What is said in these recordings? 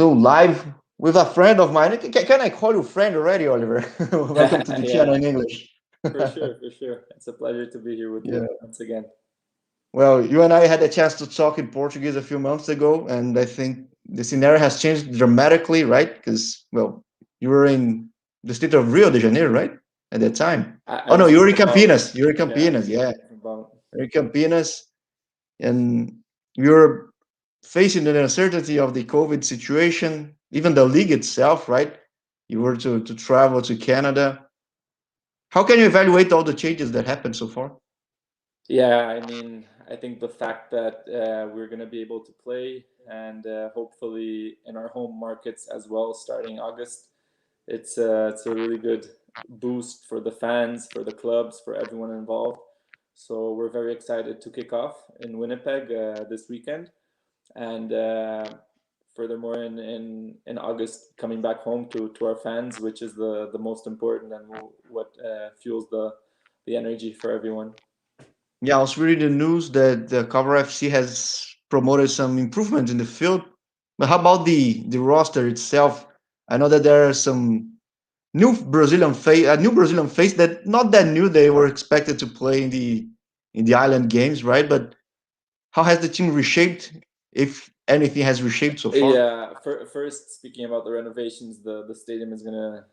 So live with a friend of mine. Can I call you friend already, Oliver? Welcome to the channel Yeah, in English. for sure, for sure. It's a pleasure to be here with you Yeah. once again. Well, you and I had a chance to talk in Portuguese a few months ago, and I think the scenario has changed dramatically, right? Because, well, you were in the state of Rio de Janeiro, right? At that time. I Oh, no, was you from were in Bong. Campinas. You were in Yeah, Campinas, yeah. from Bong. You were in Campinas, and you were facing the uncertainty of the COVID situation, even the league itself, right? You were to travel to Canada. How can you evaluate all the changes that happened so far? Yeah, I mean, I think the fact that we're going to be able to play and hopefully in our home markets as well starting August, it's a really good boost for the fans, for the clubs, for everyone involved. So we're very excited to kick off in Winnipeg this weekend. And furthermore in August coming back home to our fans, which is the most important and what fuels the energy for everyone. Yeah, I was reading the news that the Cavalry FC has promoted some improvements in the field. But how about the roster itself? I know that there are some new Brazilian face that not that new. They were expected to play in the island games, right? But how has the team reshaped, if anything has reshaped so far? Yeah, first speaking about the renovations, the stadium is gonna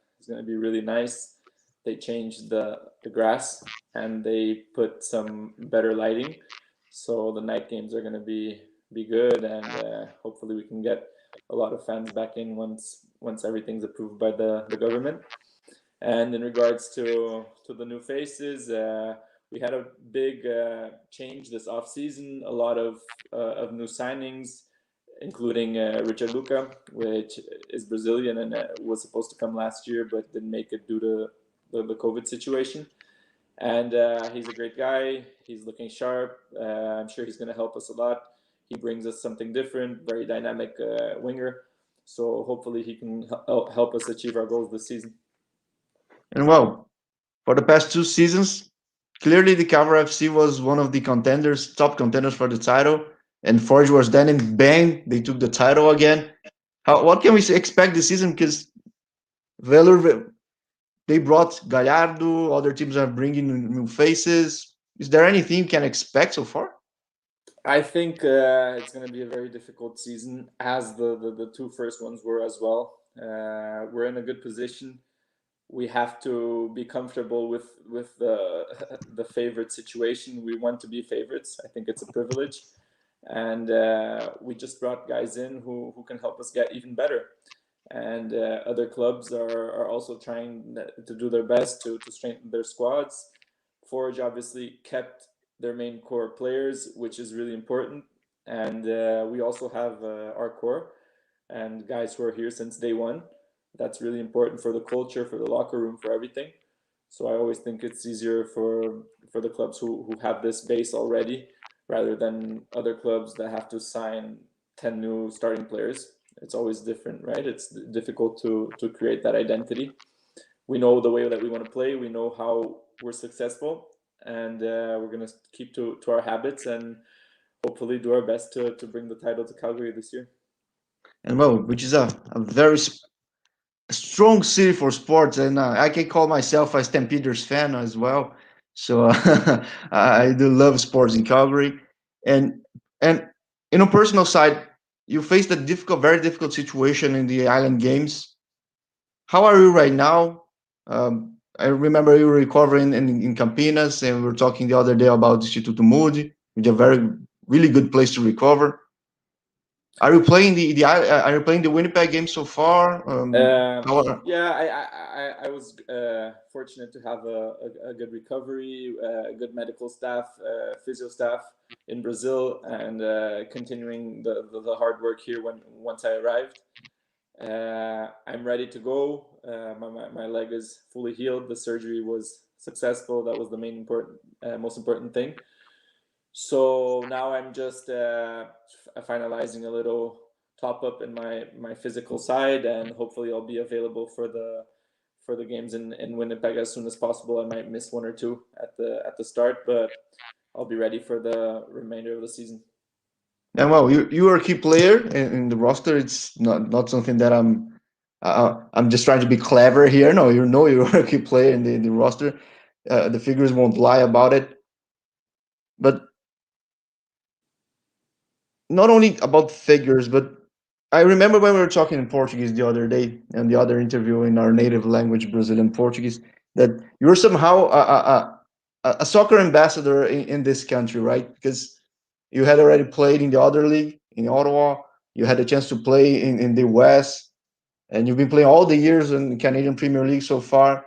be really nice. They changed the grass and they put some better lighting, so the night games are gonna be good, and hopefully we can get a lot of fans back in once everything's approved by the government. And in regards to the new faces, we had a big change this off season. A lot of new signings, including Richard Luca, which is Brazilian and was supposed to come last year but didn't make it due to the COVID situation. And he's a great guy. He's looking sharp. I'm sure he's going to help us a lot. He brings us something different, very dynamic winger. So hopefully he can help us achieve our goals this season. And well, for the past two seasons, clearly the Cavalry FC was one of the contenders, top contenders for the title. And Forge was then, and bang, they took the title again. What can we expect this season? Because Valor, they brought Gallardo, other teams are bringing new faces. Is there anything you can expect so far? I think it's going to be a very difficult season, as the two first ones were as well. We're in a good position. We have to be comfortable with the favorite situation. We want to be favorites. I think it's a privilege, and we just brought guys in who can help us get even better. And other clubs are also trying to do their best to strengthen their squads. Forge obviously kept their main core players, which is really important. And we also have our core and guys who are here since day one. That's really important for the culture, for the locker room, for everything. So I always think it's easier for the clubs who have this base already, rather than other clubs that have to sign 10 new starting players. It's always different, right? It's difficult to create that identity. We know the way that we want to play. We know how we're successful, and we're gonna keep to our habits and hopefully do our best to bring the title to Calgary this year. And well, which is a very strong city for sports. And I can call myself a Stampeders fan as well. So I do love sports in Calgary. And and in a personal side, you faced a difficult, very difficult situation in the island games. How are you right now? I remember you were recovering in Campinas, and we were talking the other day about Instituto Moody, which is a very, really good place to recover. Are you playing are you playing the Winnipeg game so far? How are, Yeah, I was fortunate to have a good recovery, a good medical staff, physio staff in Brazil, and continuing the hard work here once I arrived. I'm ready to go. My leg is fully healed. The surgery was successful. That was the most important thing. So now I'm just finalizing a little top up in my physical side, and hopefully I'll be available for the games in Winnipeg as soon as possible. I might miss one or two at the start, but I'll be ready for the remainder of the season. And well, you are a key player in the roster. It's not something that I'm just trying to be clever here. No, you know you're a key player in the roster. The figures won't lie about it. But not only about figures, but I remember when we were talking in Portuguese the other day and the other interview in our native language, Brazilian Portuguese, that you were somehow a soccer ambassador in this country, right? Because you had already played in the other league in Ottawa. You had a chance to play in the West, and you've been playing all the years in the Canadian Premier League so far.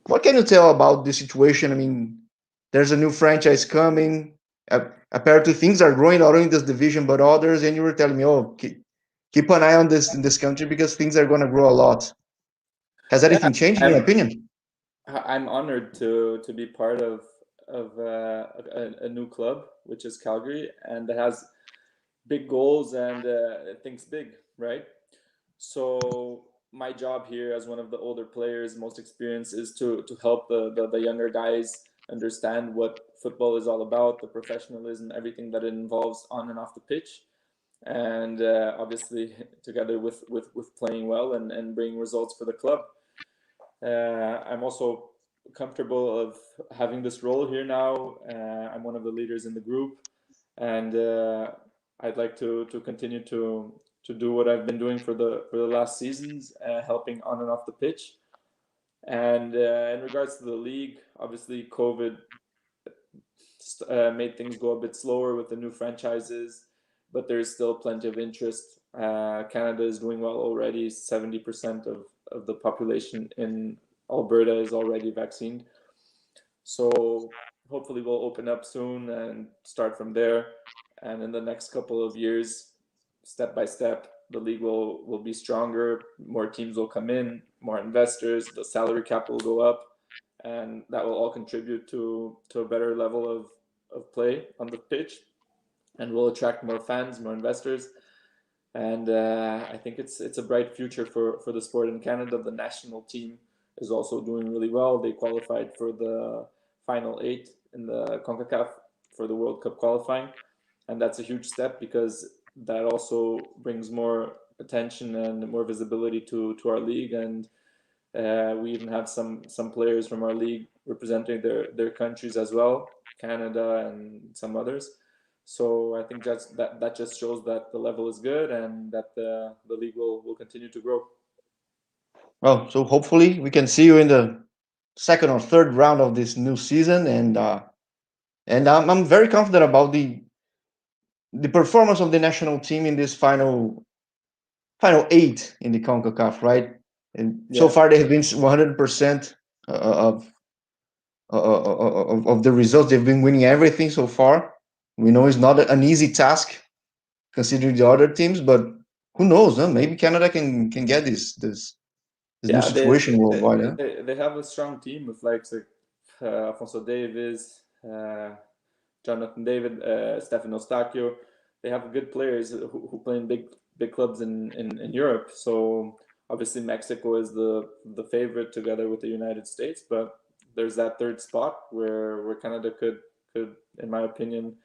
What can you tell about the situation? I mean, there's a new franchise coming. Apparently, things are growing not only in this division but others. And you were telling me, oh, keep an eye on this in this country because things are going to grow a lot. Has Yeah, anything changed in your I'm opinion? I'm honored to be part of a new club, which is Calgary, and that has big goals and thinks big, right? So my job here as one of the older players, most experienced, is to help the younger guys understand what football is all about, the professionalism, everything that it involves on and off the pitch, and obviously together with playing well and bringing results for the club. I'm also comfortable of having this role here now. I'm one of the leaders in the group, and I'd like to continue to do what I've been doing for the last seasons, helping on and off the pitch. And in regards to the league, obviously COVID made things go a bit slower with the new franchises, but there's still plenty of interest. Canada is doing well already. 70% of the population in Alberta is already vaccinated. So hopefully we'll open up soon and start from there. And in the next couple of years, step by step, the league will be stronger. More teams will come in, more investors. The salary cap will go up, and that will all contribute to a better level of play on the pitch, and will attract more fans, more investors. And I think it's a bright future for the sport in Canada. The national team is also doing really well. They qualified for the final eight in the CONCACAF for the World Cup qualifying, and that's a huge step because that also brings more attention and more visibility to our league. And we even have some players from our league representing their countries as well, Canada and some others. So I think that just shows that the level is good and that the league will continue to grow. Well, so hopefully we can see you in the second or third round of this new season, and I'm very confident about the performance of the national team in this final eight in the CONCACAF, right? And so Yeah, far they have been 100% of of the results. They've been winning everything so far. We know it's not an easy task considering the other teams, but who knows? Huh? Maybe Canada can get this new yeah. situation worldwide. Huh? They have a strong team with like Alfonso Davis, Jonathan David, Stefan Eustáquio. They have good players who play in big clubs in Europe. So obviously Mexico is the favorite together with the United States, but there's that third spot where Canada could, in my opinion,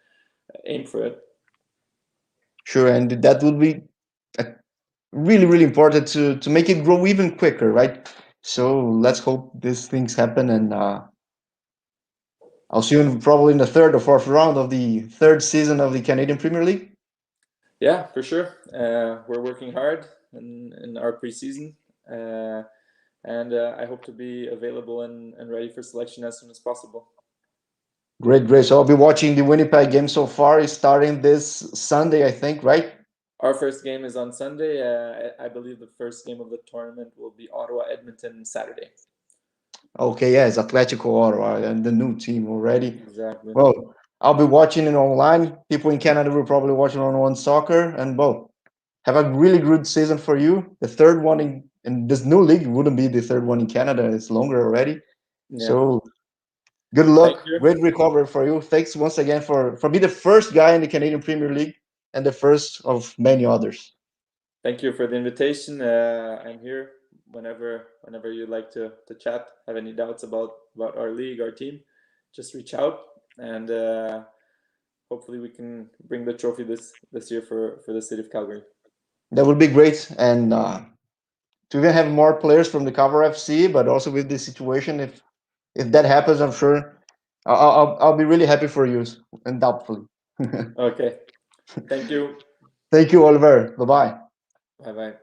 aim for it. Sure, and that would be uh, really important to make it grow even quicker, right? So let's hope these things happen, and I'll see you probably in the third or fourth round of the third season of the Canadian Premier League. Yeah, for sure. We're working hard in our preseason, and I hope to be available and ready for selection as soon as possible. Great, great. So I'll be watching the Winnipeg game so far. It's starting this Sunday, I think, right? Our first game is on Sunday. I believe the first game of the tournament will be Ottawa Edmonton Saturday. Okay, yeah, it's Atletico Ottawa and the new team already. Exactly. Well, I'll be watching it online. People in Canada will probably watch it on One Soccer, and well, have a really good season for you. The third one in this new league wouldn't be the third one in Canada. It's longer already. Yeah. So good Thank luck, you. great recovery for you. Thanks once again for being the first guy in the Canadian Premier League and the first of many others. Thank you for the invitation. I'm here whenever you'd like to chat. Have any doubts about our league, our team, just reach out, and hopefully we can bring the trophy this year for the city of Calgary. That would be great, and to even have more players from the Cavalry FC, but also with this situation, if that happens, I'm sure I'll be really happy for you, undoubtedly. Okay, thank you. Thank you, Oliver. Bye bye. Bye bye.